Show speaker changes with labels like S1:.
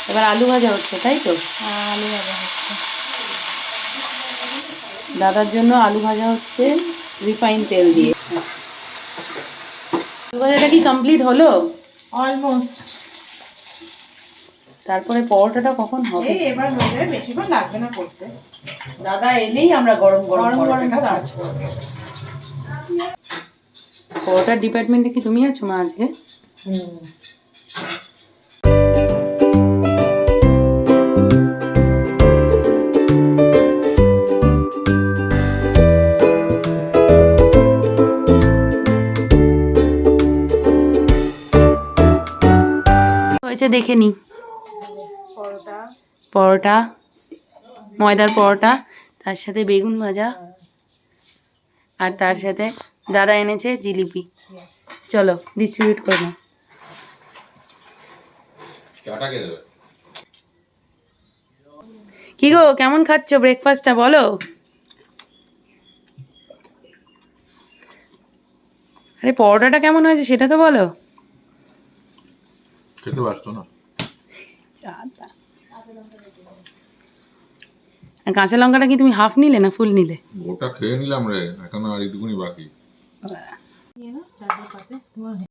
S1: এবার আলু ভাজা হচ্ছে, তাই তো?
S2: আলু ভাজা হচ্ছে।
S1: দাদার জন্য আলু ভাজা হচ্ছে রিফাইন তেল দিয়ে। আলু ভাজাটা কি কমপ্লিট হলো?
S2: অলমোস্ট।
S1: তারপরে পরোটাটা কখন হবে?
S2: এবার হয়ে যাবে, বেশিক্ষণ লাগবে না করতে।
S1: দাদা এলেই আমরা গরম গরম
S2: গরম গরম
S1: পরোটাটা
S2: সার্ভ
S1: ভাজবো।
S2: করবো।
S1: পরোটার ডিপার্টমেন্টে কি তুমি আছো মা আজকে? হয়েছে দেখে নি। পরোটা, ময়দার পরোটা, তার সাথে বেগুন ভাজা, আর তার সাথে দাদা এনেছে জিলিপি। চলো ডিস্ট্রিবিউট করে নাও। কি গো, কেমন খাচ্ছ ব্রেকফাস্টটা বলো? আরে পরোটাটা কেমন হয়েছে সেটা তো বলো।
S3: খেতে পারছো না?
S1: আর কাঁচা লঙ্কাটা কি তুমি হাফ নিলে না ফুল নিলে?
S3: ওটা খেয়ে নিলাম রে, এখন আর একটুকুনি বাকি।